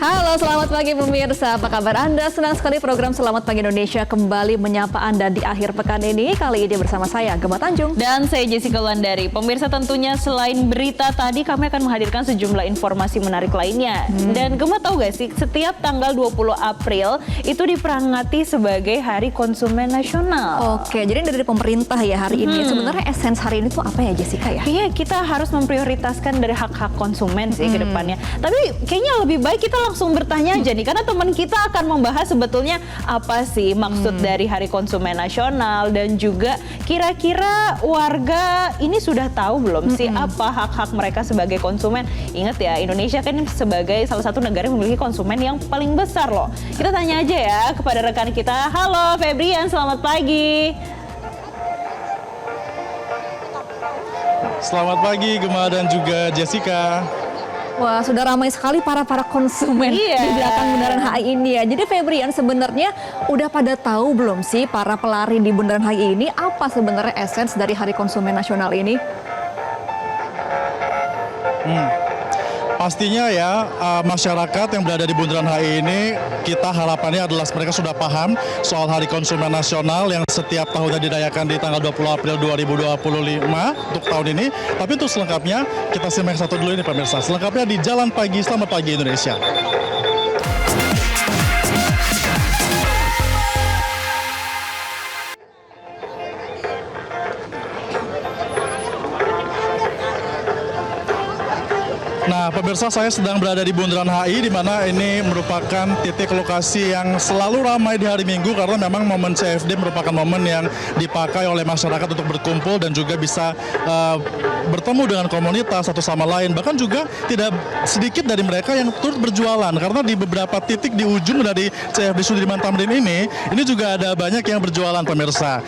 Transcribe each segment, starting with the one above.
Halo, selamat pagi pemirsa. Apa kabar Anda? Senang sekali program Selamat Pagi Indonesia kembali menyapa Anda di akhir pekan ini. Kali ini bersama saya, Gemma Tanjung. Dan saya Jessica Wulandari. Pemirsa, tentunya selain berita tadi, kami akan menghadirkan sejumlah informasi menarik lainnya. Dan Gemma tahu gak sih, setiap tanggal 20 April itu diperingati sebagai Hari Konsumen Nasional. Oke, jadi dari pemerintah ya hari ini. Sebenarnya essence hari ini tuh apa ya Jessica ya? Iya, kita harus memprioritaskan dari hak-hak konsumen sih ke depannya. Tapi kayaknya lebih baik kita langsung bertanya aja nih, karena teman kita akan membahas sebetulnya apa sih maksud dari Hari Konsumen Nasional, dan juga kira-kira warga ini sudah tahu belum sih apa hak-hak mereka sebagai konsumen. Ingat ya, Indonesia kan sebagai salah satu negara yang memiliki konsumen yang paling besar loh. Kita tanya aja ya kepada rekan kita. Halo Febrian, selamat pagi. Selamat pagi Gemma dan juga Jessica. Wah, sudah ramai sekali para konsumen di belakang Bundaran HI ini ya. Jadi Febrian, sebenarnya udah pada tahu belum sih para pelari di Bundaran HI ini apa sebenarnya essence dari Hari Konsumen Nasional ini? Pastinya ya, masyarakat yang berada di Bundaran HI ini, kita harapannya adalah mereka sudah paham soal Hari Konsumen Nasional yang setiap tahunnya dirayakan di tanggal 20 April 2025 untuk tahun ini. Tapi untuk selengkapnya, kita simak satu dulu ini pemirsa. Selengkapnya di Jalan Pagi, Selamat Pagi Indonesia. Nah, pemirsa, saya sedang berada di Bundaran HI, di mana ini merupakan titik lokasi yang selalu ramai di hari Minggu karena memang momen CFD merupakan momen yang dipakai oleh masyarakat untuk berkumpul dan juga bisa bertemu dengan komunitas satu sama lain. Bahkan juga tidak sedikit dari mereka yang turut berjualan karena di beberapa titik di ujung dari CFD Sudirman Tamrin ini juga ada banyak yang berjualan, pemirsa.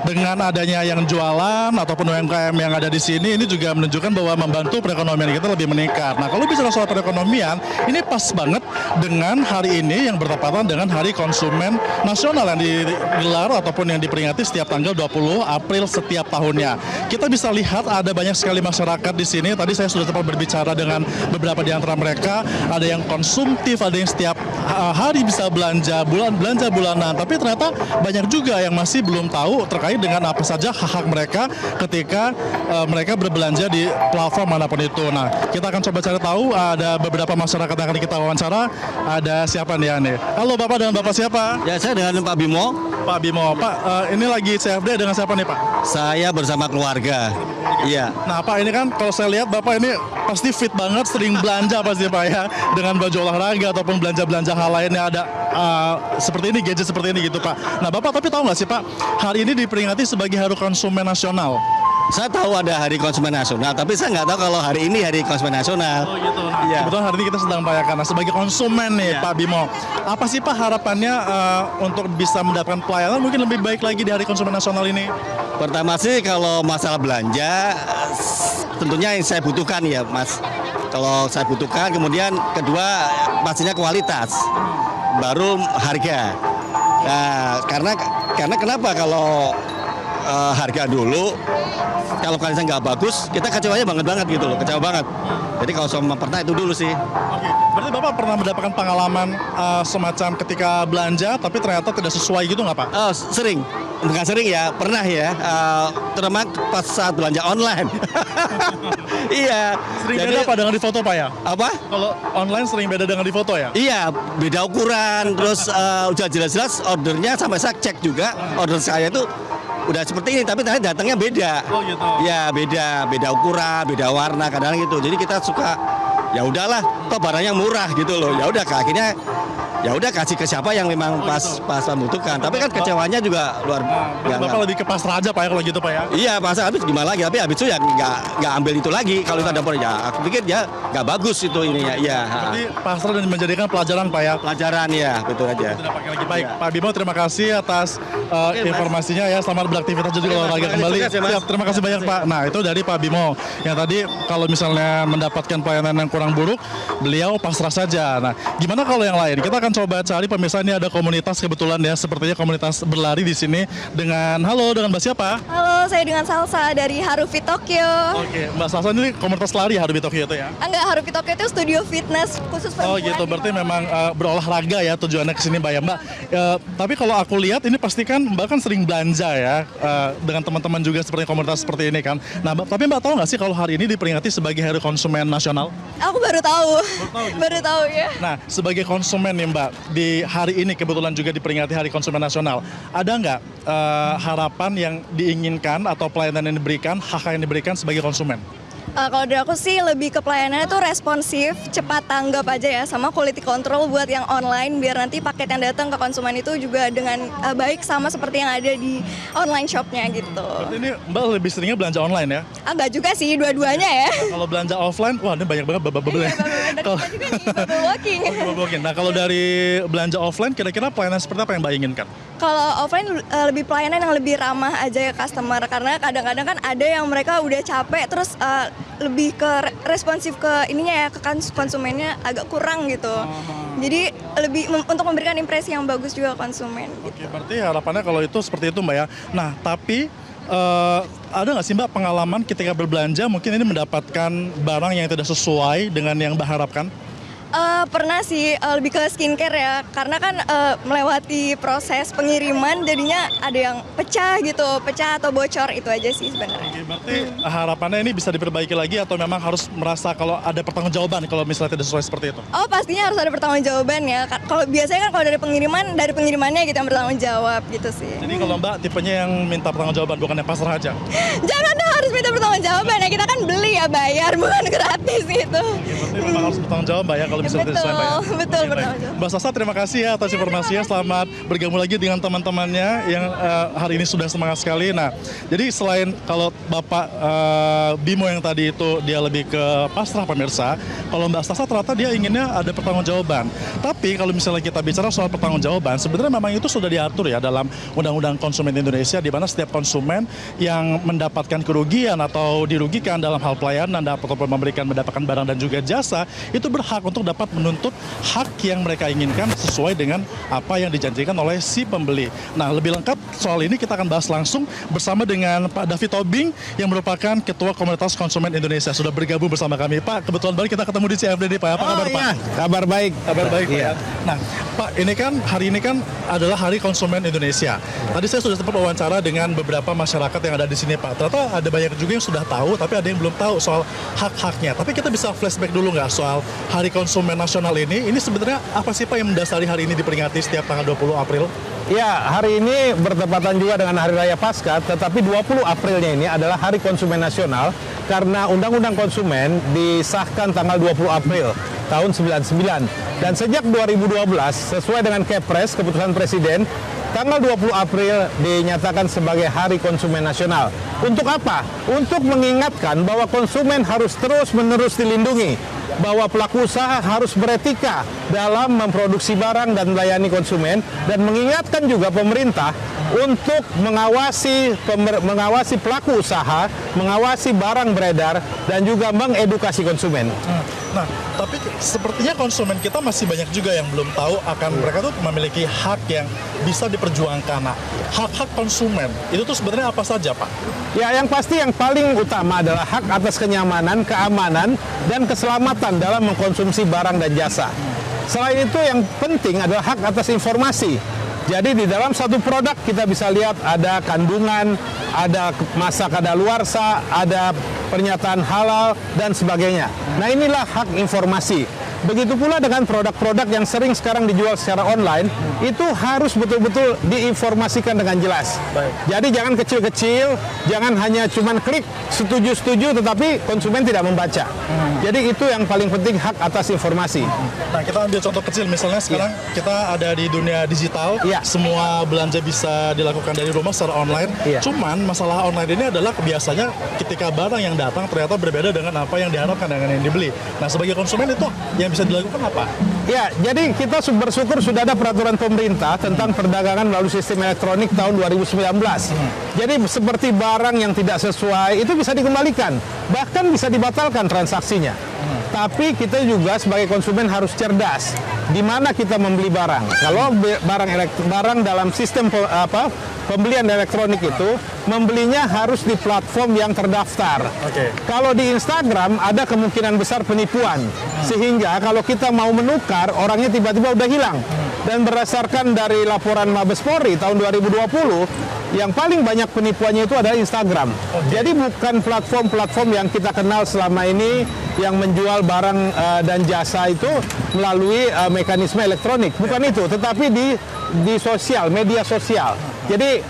Dengan adanya yang jualan ataupun UMKM yang ada di sini, ini juga menunjukkan bahwa membantu perekonomian kita lebih meningkat. Nah, kalau bicara soal perekonomian, ini pas banget dengan hari ini yang bertepatan dengan Hari Konsumen Nasional yang digelar ataupun yang diperingati setiap tanggal 20 April setiap tahunnya. Kita bisa lihat ada banyak sekali masyarakat di sini. Tadi saya sudah sempat berbicara dengan beberapa di antara mereka. Ada yang konsumtif, ada yang setiap hari bisa belanja bulanan. Tapi ternyata banyak juga yang masih belum tahu terkait dengan apa saja hak-hak mereka ketika mereka berbelanja di platform manapun itu. Nah, kita akan coba cari tahu, ada beberapa masyarakat yang akan kita wawancara. Ada siapa nih Ane? Halo Bapak, dengan Bapak siapa? Ya, saya dengan Pak Bimo. Pak Bimo. Pak, ini lagi CFD dengan siapa nih Pak? Saya bersama keluarga. Iya. Nah Pak, ini kan kalau saya lihat Bapak ini pasti fit banget, sering belanja pasti Pak ya, dengan baju olahraga ataupun belanja-belanja hal lainnya, ada seperti ini, gadget seperti ini gitu Pak. Nah Bapak, tapi tahu nggak sih Pak, hari ini diperingati sebagai Hari Konsumen Nasional? Saya tahu ada Hari Konsumen Nasional, tapi saya nggak tahu kalau hari ini Hari Konsumen Nasional. Oh gitu. Nah, Iya. kebetulan hari ini kita sedang merayakan. Nah, sebagai konsumen nih Pak Bimo, apa sih Pak harapannya untuk bisa mendapatkan pelayanan mungkin lebih baik lagi di Hari Konsumen Nasional ini? Pertama sih kalau masalah belanja, tentunya yang saya butuhkan ya Mas. Kalau saya butuhkan, kemudian kedua pastinya kualitas, baru harga. Nah, karena kenapa kalau harga dulu, kalau kualitasnya nggak bagus, kita kecewanya banget gitu loh, kecewa banget. Jadi kalau sama pernah itu dulu sih. Oke, berarti Bapak pernah mendapatkan pengalaman semacam ketika belanja tapi ternyata tidak sesuai gitu nggak Pak? Sering, bukan sering ya, pernah ya, terutama pas saat belanja online. Iya. Sering beda apa dengan di foto Pak ya? Apa? Kalau online sering beda dengan di foto ya? Iya, beda ukuran, terus udah jelas-jelas ordernya, sampai saya cek juga order saya itu udah seperti ini, tapi ternyata datangnya beda. Oh gitu. Ya beda ukuran, beda warna, kadang-kadang gitu. Jadi kita suka, ya udahlah, kok barangnya murah gitu loh. Ya udah, akhirnya ya udah kasih ke siapa yang memang pas membutuhkan. Tapi kan kecewanya juga luar biasa. Bapak lebih ke pasrah aja Pak ya kalau gitu Pak ya? Iya, pasrah, habis gimana lagi? Tapi habis itu ya nggak ambil itu lagi. Kalau itu ada ya, aku pikir ya nggak bagus itu ininya. Iya. Jadi pasrah dan menjadikan pelajaran Pak ya? Pelajaran ya, betul aja. Tidak pakai lagi. Baik, Pak Bimo, terima kasih atas informasinya ya. Selamat beraktivitas juga olahraga kembali. Siap, terima kasih banyak Pak. Nah, itu dari Pak Bimo yang tadi kalau misalnya mendapatkan pelayanan yang kurang buruk, beliau pasrah saja. Nah, gimana kalau yang lain? Kita akan akan coba cari pemirsa, ini ada komunitas kebetulan ya, sepertinya komunitas berlari di sini dengan dengan Mbak siapa? Halo, saya dengan Salsa dari Harufi Tokyo. Oke, Mbak Salsa ini komunitas lari Harufi Tokyo itu ya? Enggak, Harufi Tokyo itu studio fitness khusus perempuan. Oh gitu, berarti memang berolahraga ya tujuannya ke sini Mbak ya Mbak. Tapi kalau aku lihat ini pasti kan Mbak kan sering belanja ya dengan teman-teman juga seperti komunitas seperti ini kan. Nah, tapi Mbak tahu nggak sih kalau hari ini diperingati sebagai Hari Konsumen Nasional? Aku baru tahu. Baru tahu ya. Nah, sebagai konsumen nih Mbak, di hari ini kebetulan juga diperingati Hari Konsumen Nasional. Ada nggak harapan yang diinginkan atau pelayanan yang diberikan, hak yang diberikan sebagai konsumen? Kalau dari aku sih lebih ke pelayanannya tuh responsif, cepat tanggap aja ya, sama quality control buat yang online biar nanti paket yang datang ke konsumen itu juga dengan baik sama seperti yang ada di online shopnya gitu. Berarti ini Mbak lebih seringnya belanja online ya? Enggak juga sih, dua-duanya ya. Kalau belanja offline, wah ini banyak banget bubble ya. Bubble walking. Nah kalau dari belanja offline, kira-kira pelayanan seperti apa yang Mbak inginkan? Kalau offline lebih pelayanan yang lebih ramah aja ya customer, karena kadang-kadang kan ada yang mereka udah capek terus lebih ke responsif ke ininya ya, ke konsumennya agak kurang gitu. Jadi lebih untuk memberikan impresi yang bagus juga ke konsumen gitu. Oke, berarti harapannya kalau itu seperti itu Mbak ya. Nah tapi ada nggak sih Mbak pengalaman ketika berbelanja mungkin ini mendapatkan barang yang tidak sesuai dengan yang Mbak harapkan? Pernah sih, lebih ke skincare ya, karena kan melewati proses pengiriman jadinya ada yang pecah gitu, pecah atau bocor, itu aja sih sebenarnya. Oke, berarti harapannya ini bisa diperbaiki lagi atau memang harus merasa kalau ada pertanggungjawaban kalau misalnya tidak sesuai seperti itu? Oh pastinya harus ada pertanggungjawaban ya, kalau biasanya kan kalau dari pengirimannya gitu yang bertanggung jawab gitu sih. Jadi kalau Mbak tipenya yang minta pertanggungjawaban bukan yang pasrah aja? Jangan dong, harus minta pertanggungjawaban ya, kita kan beli ya, bayar, bukan gratis gitu. Berarti memang harus bertanggung jawab Mbak ya kalau misalnya tidak sesuai Mbak ya? Betul, Oke, baik. bertanggung jawab. Mbak Sasa terima kasih ya atas informasinya, selamat bergabung lagi dengan teman-temannya yang hari ini sudah semangat sekali. Nah, jadi selain kalau Bapak Bimo yang tadi itu dia lebih ke pasrah pemirsa, kalau Mbak Sasa ternyata dia inginnya ada pertanggungjawaban. Tapi kalau misalnya kita bicara soal pertanggungjawaban, sebenarnya memang itu sudah diatur ya dalam Undang-Undang Konsumen Indonesia, di mana setiap konsumen yang mendapatkan kerugian atau dirugikan dalam hal pelayanan atau mendapatkan barang dan juga jasa, itu berhak untuk dapat menuntut hak yang mereka inginkan sesuai dengan apa yang dijanjikan oleh si pembeli. Nah, lebih lengkap soal ini kita akan bahas langsung bersama dengan Pak David Tobing yang merupakan Ketua Komunitas Konsumen Indonesia. Sudah bergabung bersama kami. Pak, kebetulan banget kita ketemu di CFD nih Pak. Apa kabar Pak? Kabar baik. Kabar baik Pak. Iya. Ya. Nah, Pak, hari ini kan adalah Hari Konsumen Indonesia. Tadi saya sudah sempat wawancara dengan beberapa masyarakat yang ada di sini Pak. Ternyata ada banyak juga yang sudah tahu, tapi ada yang belum tahu soal hak-haknya. Tapi kita bisa flashback dulu nggak soal Hari Konsumen Nasional ini? Ini sebenarnya apa sih Pak yang mendasari hari ini diperingati setiap tanggal 20 April? Ya, hari ini bertepatan juga dengan Hari Raya Paskah, tetapi 20 Aprilnya ini adalah Hari Konsumen Nasional karena Undang-Undang Konsumen disahkan tanggal 20 April tahun 99. Dan sejak 2012, sesuai dengan Kepres, keputusan Presiden, tanggal 20 April dinyatakan sebagai Hari Konsumen Nasional. Untuk apa? Untuk mengingatkan bahwa konsumen harus terus-menerus dilindungi, bahwa pelaku usaha harus beretika dalam memproduksi barang dan melayani konsumen, dan mengingatkan juga pemerintah untuk mengawasi pelaku usaha, mengawasi barang beredar, dan juga mengedukasi konsumen. Nah, tapi sepertinya konsumen kita masih banyak juga yang belum tahu akan mereka tuh memiliki hak yang bisa diperjuangkan. Nah, hak-hak konsumen itu tuh sebenarnya apa saja, Pak? Ya, yang pasti yang paling utama adalah hak atas kenyamanan, keamanan, dan keselamatan dalam mengkonsumsi barang dan jasa. Selain itu yang penting adalah hak atas informasi. Jadi di dalam satu produk kita bisa lihat ada kandungan, ada masa kadaluarsa, ada pernyataan halal, dan sebagainya. Nah, inilah hak informasi. Begitu pula dengan produk-produk yang sering sekarang dijual secara online, itu harus betul-betul diinformasikan dengan jelas. Baik. Jadi jangan kecil-kecil, jangan hanya cuman klik setuju-setuju tetapi konsumen tidak membaca. Jadi itu yang paling penting, hak atas informasi. Nah, kita ambil contoh kecil, misalnya sekarang kita ada di dunia digital, Iya. semua belanja bisa dilakukan dari rumah secara online. Iya. Cuman masalah online ini adalah biasanya ketika barang yang datang ternyata berbeda dengan apa yang diharapkan dengan yang dibeli. Nah, sebagai konsumen itu yang bisa dilakukan apa? Ya, jadi kita bersyukur sudah ada peraturan pemerintah tentang perdagangan melalui sistem elektronik tahun 2019. Jadi seperti barang yang tidak sesuai itu bisa dikembalikan, bahkan bisa dibatalkan transaksinya. Tapi kita juga sebagai konsumen harus cerdas. Di mana kita membeli barang? Kalau barang dalam sistem pembelian elektronik itu membelinya harus di platform yang terdaftar. Kalau di Instagram ada kemungkinan besar penipuan. Sehingga kalau kita mau menukar, orangnya tiba-tiba udah hilang. Dan berdasarkan dari laporan Mabes Polri tahun 2020, yang paling banyak penipuannya itu adalah Instagram. Jadi bukan platform-platform yang kita kenal selama ini yang menjual barang dan jasa itu melalui mekanisme elektronik. Bukan itu, tetapi di sosial, media sosial. Jadi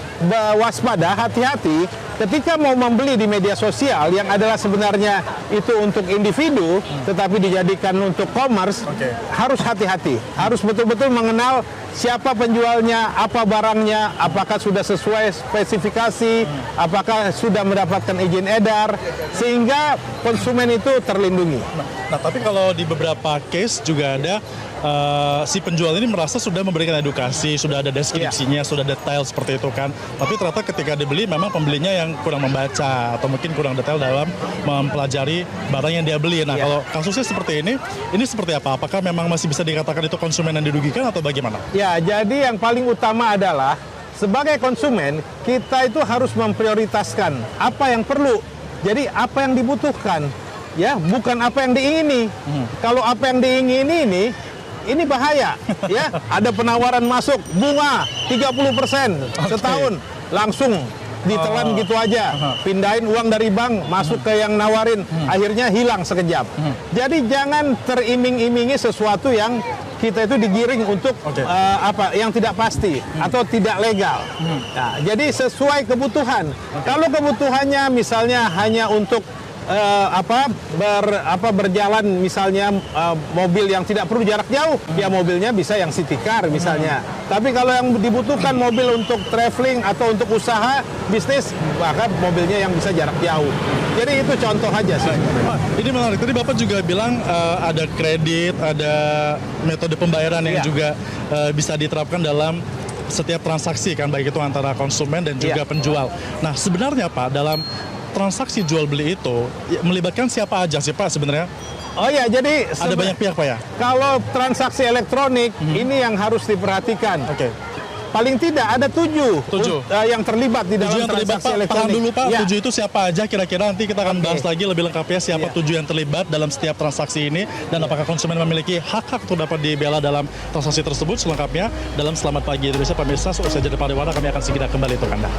waspada, hati-hati ketika mau membeli di media sosial yang adalah sebenarnya itu untuk individu tetapi dijadikan untuk commerce, harus hati-hati. Harus betul-betul mengenal siapa penjualnya, apa barangnya, apakah sudah sesuai spesifikasi, apakah sudah mendapatkan izin edar, sehingga konsumen itu terlindungi. Nah, tapi kalau di beberapa case juga ada si penjual ini merasa sudah memberikan edukasi, sudah ada deskripsinya, sudah detail seperti itu kan. Tapi ternyata ketika dibeli memang pembelinya yang kurang membaca atau mungkin kurang detail dalam mempelajari barang yang dia beli. Nah, kalau kasusnya seperti ini seperti apa? Apakah memang masih bisa dikatakan itu konsumen yang dirugikan atau bagaimana? Ya, jadi yang paling utama adalah sebagai konsumen kita itu harus memprioritaskan apa yang perlu. Jadi apa yang dibutuhkan, ya, bukan apa yang diingini. Kalau apa yang diingini ini bahaya, ya. Ada penawaran masuk bunga 30% setahun, langsung ditelan gitu aja. Pindahin uang dari bank, masuk ke yang nawarin, akhirnya hilang sekejap. Jadi jangan teriming-imingi sesuatu yang kita itu digiring untuk yang tidak pasti atau tidak legal. Nah, jadi sesuai kebutuhan. Kalau kebutuhannya misalnya hanya untuk berjalan misalnya mobil yang tidak perlu jarak jauh, ya mobilnya bisa yang city car misalnya. Tapi kalau yang dibutuhkan mobil untuk traveling atau untuk usaha bisnis, maka mobilnya yang bisa jarak jauh. Jadi itu contoh aja sih. Ini menarik. Tadi Bapak juga bilang ada kredit, ada metode pembayaran yang juga bisa diterapkan dalam setiap transaksi kan, baik itu antara konsumen dan juga penjual. Nah, sebenarnya Pak, dalam transaksi jual beli itu melibatkan siapa aja sih Pak sebenarnya? Oh ya, jadi ada banyak pihak Pak ya? Kalau transaksi elektronik ini yang harus diperhatikan. Paling tidak ada 7 yang terlibat di dalam transaksi elektronik. Tahan dulu Pak, 7 itu siapa aja kira-kira, nanti kita akan bahas lagi lebih lengkapnya siapa 7 yang terlibat dalam setiap transaksi ini dan apakah konsumen memiliki hak-hak untuk dapat dibela dalam transaksi tersebut. Selengkapnya dalam Selamat Pagi Indonesia pemirsa, usai jeda pariwara kami akan segera kembali untuk Anda.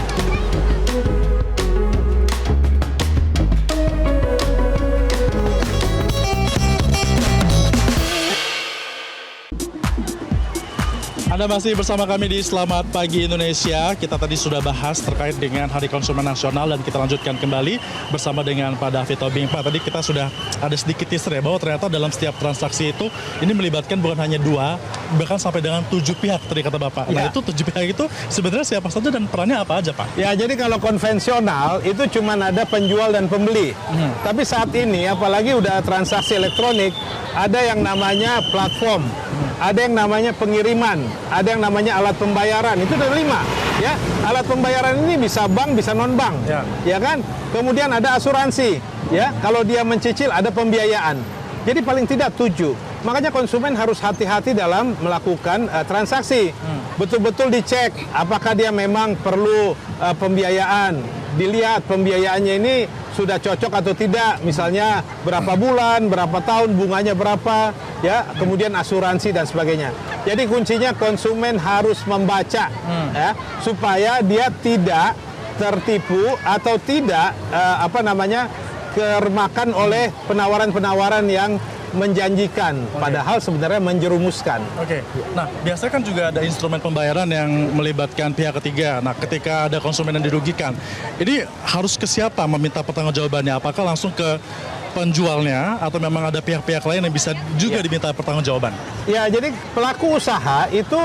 Anda masih bersama kami di Selamat Pagi Indonesia. Kita tadi sudah bahas terkait dengan Hari Konsumen Nasional dan kita lanjutkan kembali bersama dengan Pak David Tobing. Pak, tadi kita sudah ada sedikit teaser ya bahwa ternyata dalam setiap transaksi itu ini melibatkan bukan hanya 2, bahkan sampai dengan 7 pihak tadi kata Bapak. Nah, itu 7 pihak itu sebenarnya siapa saja dan perannya apa aja Pak? Ya, jadi kalau konvensional itu cuma ada penjual dan pembeli. Tapi saat ini apalagi udah transaksi elektronik, ada yang namanya platform. Ada yang namanya pengiriman, ada yang namanya alat pembayaran, itu ada 5. Ya, alat pembayaran ini bisa bank, bisa non bank, ya kan? Kemudian ada asuransi, ya. Kalau dia mencicil ada pembiayaan. Jadi paling tidak 7. Makanya konsumen harus hati-hati dalam melakukan transaksi. Betul-betul dicek apakah dia memang perlu pembiayaan. Dilihat pembiayaannya ini sudah cocok atau tidak, misalnya berapa bulan, berapa tahun, bunganya berapa, ya, kemudian asuransi dan sebagainya. Jadi kuncinya konsumen harus membaca, ya, supaya dia tidak tertipu atau tidak kermakan oleh penawaran-penawaran yang menjanjikan, padahal sebenarnya menjerumuskan. Nah, biasanya kan juga ada instrumen pembayaran yang melibatkan pihak ketiga. Nah, ketika ada konsumen yang dirugikan, ini harus ke siapa meminta pertanggungjawabannya? Apakah langsung ke penjualnya atau memang ada pihak-pihak lain yang bisa juga diminta pertanggungjawaban? Ya, jadi pelaku usaha itu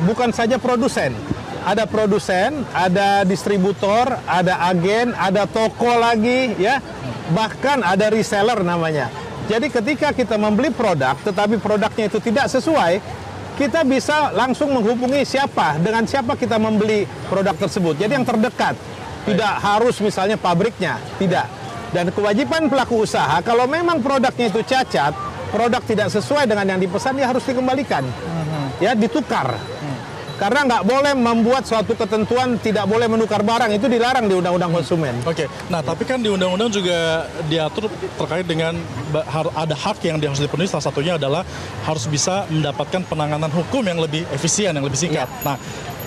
bukan saja produsen. Ada produsen, ada distributor, ada agen, ada toko lagi, ya. Bahkan ada reseller namanya. Jadi ketika kita membeli produk, tetapi produknya itu tidak sesuai, kita bisa langsung menghubungi dengan siapa kita membeli produk tersebut. Jadi yang terdekat, tidak harus misalnya pabriknya, tidak. Dan kewajiban pelaku usaha, kalau memang produknya itu cacat, produk tidak sesuai dengan yang dipesan, dia harus dikembalikan, ya ditukar. Karena nggak boleh membuat suatu ketentuan tidak boleh menukar barang, itu dilarang di Undang-Undang Konsumen. Oke, nah tapi kan di undang-undang juga diatur terkait dengan ada hak yang harus dipenuhi, salah satunya adalah harus bisa mendapatkan penanganan hukum yang lebih efisien, yang lebih singkat. Nah,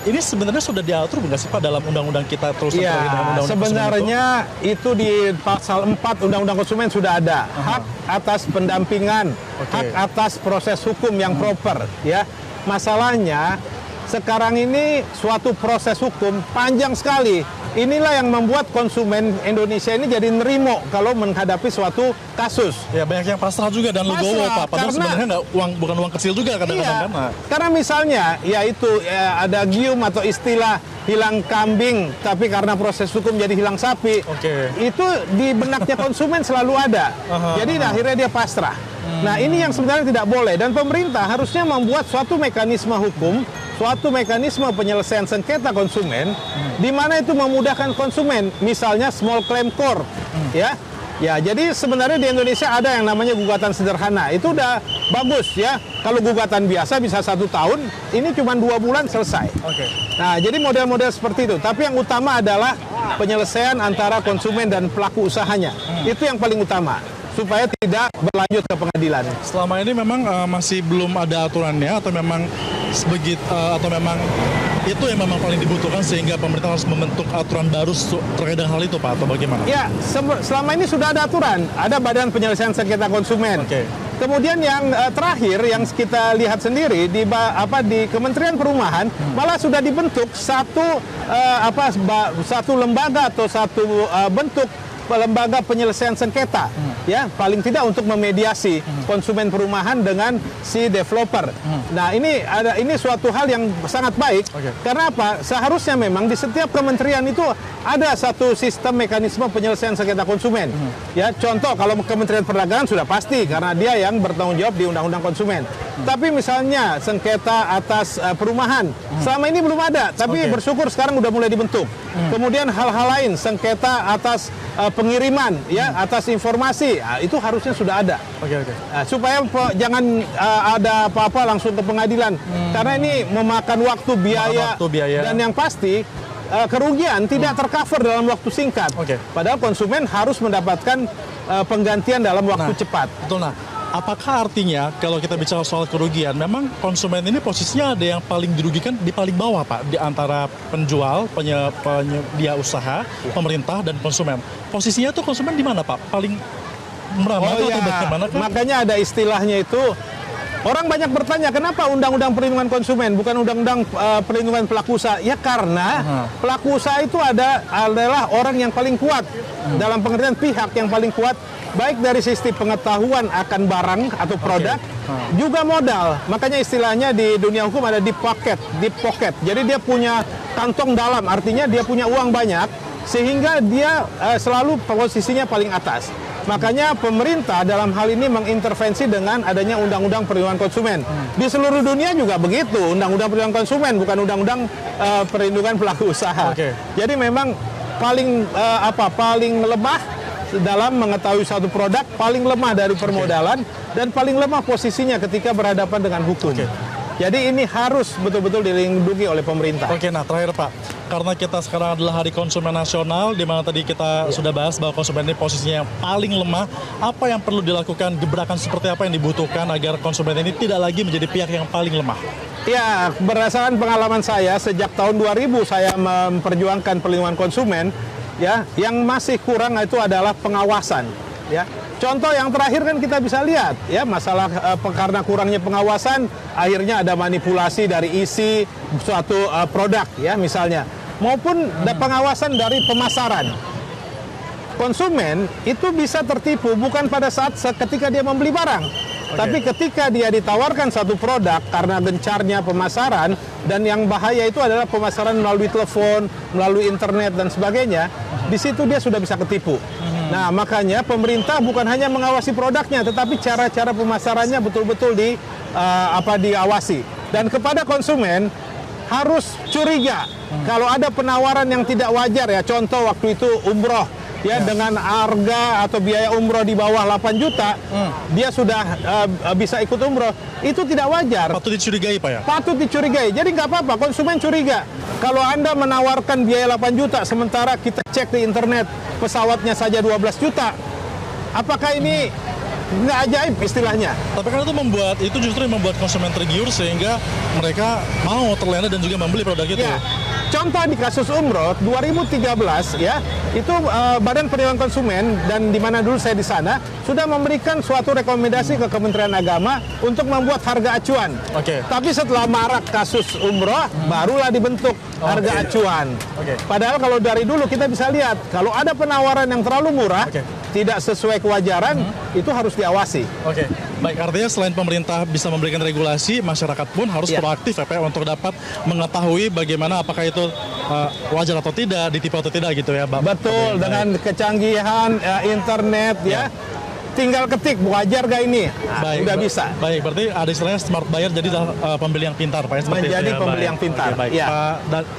ini sebenarnya sudah diatur nggak sih Pak dalam undang-undang kita terus terkait dengan undang-undang sebenarnya itu di pasal 4 Undang-Undang Konsumen sudah ada hak atas pendampingan, hak atas proses hukum yang proper, ya. Masalahnya sekarang ini suatu proses hukum panjang sekali. Inilah yang membuat konsumen Indonesia ini jadi nerimo kalau menghadapi suatu kasus. Ya banyak yang pasrah juga dan legowo Pak. Padahal sebenarnya bukan uang kecil juga kadang-kadang. Iya, karena misalnya yaitu ada gium atau istilah hilang kambing, tapi karena proses hukum jadi hilang sapi. Itu di benaknya konsumen selalu ada. Jadi akhirnya dia pasrah. Nah ini yang sebenarnya tidak boleh, dan pemerintah harusnya membuat suatu mekanisme hukum, suatu mekanisme penyelesaian sengketa konsumen, di mana itu memudahkan konsumen, misalnya small claim court, ya. Ya, jadi sebenarnya di Indonesia ada yang namanya gugatan sederhana, itu udah bagus ya. Kalau gugatan biasa bisa 1 tahun, ini cuma 2 bulan selesai. Nah, jadi model-model seperti itu. Tapi yang utama adalah penyelesaian antara konsumen dan pelaku usahanya. Itu yang paling utama, supaya tidak berlanjut ke pengadilan. Selama ini memang masih belum ada aturannya, atau memang itu yang memang paling dibutuhkan sehingga pemerintah harus membentuk aturan baru terkait dengan hal itu Pak, atau bagaimana? Ya, selama ini sudah ada aturan, ada Badan Penyelesaian Sengketa Konsumen. Kemudian yang terakhir yang kita lihat sendiri di Kementerian Perumahan malah sudah dibentuk satu lembaga atau satu bentuk lembaga penyelesaian sengketa, ya, paling tidak untuk memediasi konsumen perumahan dengan si developer. Nah, ini suatu hal yang sangat baik. Karena apa? Seharusnya memang di setiap kementerian itu ada satu sistem mekanisme penyelesaian sengketa konsumen. Ya, contoh kalau Kementerian Perdagangan sudah pasti karena dia yang bertanggung jawab di Undang-Undang Konsumen. Tapi misalnya sengketa atas perumahan, selama ini belum ada, tapi bersyukur sekarang udah mulai dibentuk. Kemudian hal-hal lain, sengketa atas pengiriman, ya, atas informasi, itu harusnya sudah ada. Supaya jangan ada apa-apa langsung ke pengadilan, karena ini memakan waktu, biaya, dan yang pasti kerugian tidak tercover dalam waktu singkat. Padahal konsumen harus mendapatkan penggantian dalam waktu cepat. Betul. Nah, apakah artinya kalau kita bicara soal kerugian, memang konsumen ini posisinya ada yang paling dirugikan di paling bawah Pak, di antara penjual, penyedia usaha, pemerintah, dan konsumen. Posisinya tuh konsumen di mana Pak? Paling meramah atau bagaimana? Makanya ada istilahnya itu. Orang banyak bertanya, kenapa Undang-Undang Perlindungan Konsumen bukan Undang-Undang Perlindungan Pelaku Usaha? Ya karena pelaku usaha itu adalah orang yang paling kuat, dalam pengertian pihak yang paling kuat, baik dari sisi pengetahuan akan barang atau produk, juga modal. Makanya istilahnya di dunia hukum ada deep pocket. Jadi dia punya kantong dalam, artinya dia punya uang banyak, sehingga dia selalu posisinya paling atas. Makanya pemerintah dalam hal ini mengintervensi dengan adanya Undang-Undang Perlindungan Konsumen. Di seluruh dunia juga begitu, Undang-Undang Perlindungan Konsumen, bukan Undang-Undang Perlindungan Pelaku Usaha. Jadi memang paling lemah dalam mengetahui satu produk, paling lemah dari permodalan, dan paling lemah posisinya ketika berhadapan dengan hukum. Jadi ini harus betul-betul dilindungi oleh pemerintah. Nah terakhir Pak, karena kita sekarang adalah Hari Konsumen Nasional, di mana tadi kita sudah bahas bahwa konsumen ini posisinya yang paling lemah, apa yang perlu dilakukan, gebrakan seperti apa yang dibutuhkan agar konsumen ini tidak lagi menjadi pihak yang paling lemah? Ya, berdasarkan pengalaman saya, sejak tahun 2000 saya memperjuangkan perlindungan konsumen, ya, yang masih kurang itu adalah pengawasan, ya. Contoh yang terakhir kan kita bisa lihat, ya, masalah karena kurangnya pengawasan, akhirnya ada manipulasi dari isi suatu produk, ya, misalnya, maupun pengawasan dari pemasaran. Konsumen itu bisa tertipu bukan pada saat ketika dia membeli barang, tapi ketika dia ditawarkan satu produk karena gencarnya pemasaran, dan yang bahaya itu adalah pemasaran melalui telepon, melalui internet dan sebagainya. Di situ dia sudah bisa ketipu. Nah, makanya pemerintah bukan hanya mengawasi produknya, tetapi cara-cara pemasarannya betul-betul diawasi. Dan kepada konsumen harus curiga kalau ada penawaran yang tidak wajar, ya. Contoh waktu itu umroh, ya dengan harga atau biaya umroh di bawah 8 juta, dia sudah bisa ikut umroh. Itu tidak wajar. Patut dicurigai Pak ya? Patut dicurigai. Jadi nggak apa-apa, konsumen curiga. Kalau Anda menawarkan biaya 8 juta, sementara kita cek di internet pesawatnya saja 12 juta, apakah ini nggak ajaib istilahnya? Tapi kan itu justru yang membuat konsumen tergiur sehingga mereka mau terlena dan juga membeli produk itu. Ya. Contoh di kasus umroh 2013 ya, itu Badan Perlindungan Konsumen dan di mana dulu saya di sana sudah memberikan suatu rekomendasi ke Kementerian Agama untuk membuat harga acuan. Oke. Tapi setelah marak kasus umroh barulah dibentuk harga acuan. Oke. Padahal kalau dari dulu kita bisa lihat kalau ada penawaran yang terlalu murah, tidak sesuai kewajaran, itu harus diawasi. Oke, baik, artinya selain pemerintah bisa memberikan regulasi, masyarakat pun harus proaktif ya Pak untuk dapat mengetahui bagaimana apakah itu wajar atau tidak, ditipu atau tidak gitu ya Pak. Betul, dengan kecanggihan internet ya. Tinggal ketik wajar gak ini, udah bisa. Baik, berarti ada istilahnya smart buyer, jadi pembeli yang pintar Pak ya, seperti Menjadi itu ya. pembeli yang pintar. Oke, baik. Ya.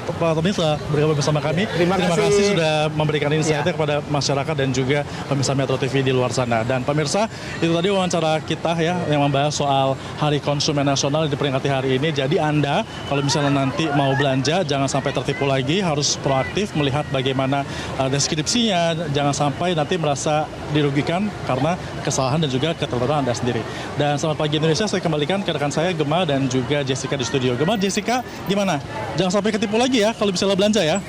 Pak Tomisa bergabung bersama kami. Terima kasih kasih sudah memberikan insight-nya kepada masyarakat dan juga pemirsa Metro TV di luar sana. Dan pemirsa, itu tadi wawancara kita ya yang membahas soal Hari Konsumen Nasional yang diperingati hari ini. Jadi Anda kalau misalnya nanti mau belanja jangan sampai tertipu lagi, harus proaktif melihat bagaimana deskripsinya, jangan sampai nanti merasa dirugikan karena kesalahan dan juga keterlibatan Anda sendiri. Dan selamat pagi Indonesia, saya kembalikan ke rekan saya Gemma dan juga Jessica di studio. Gemma, Jessica, gimana? Jangan sampai ketipu lagi ya kalau misalnya belanja ya.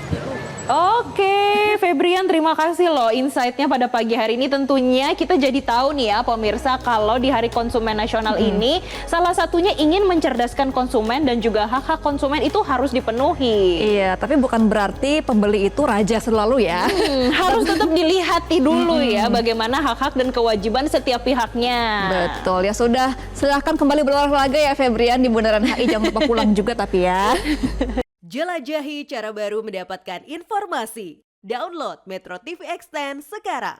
Oke, Febrian, terima kasih loh insight-nya pada pagi hari ini. Tentunya kita jadi tahu nih ya pemirsa, kalau di Hari Konsumen Nasional ini salah satunya ingin mencerdaskan konsumen dan juga hak-hak konsumen itu harus dipenuhi. Iya, tapi bukan berarti pembeli itu raja selalu ya. Harus tetap dilihati dulu ya bagaimana hak-hak dan kewajiban setiap pihaknya. Betul, ya sudah. Silahkan kembali berolahraga ya Febrian di Bundaran HI. Jangan lupa pulang juga tapi ya. Jelajahi cara baru mendapatkan informasi. Download Metro TV Extend sekarang.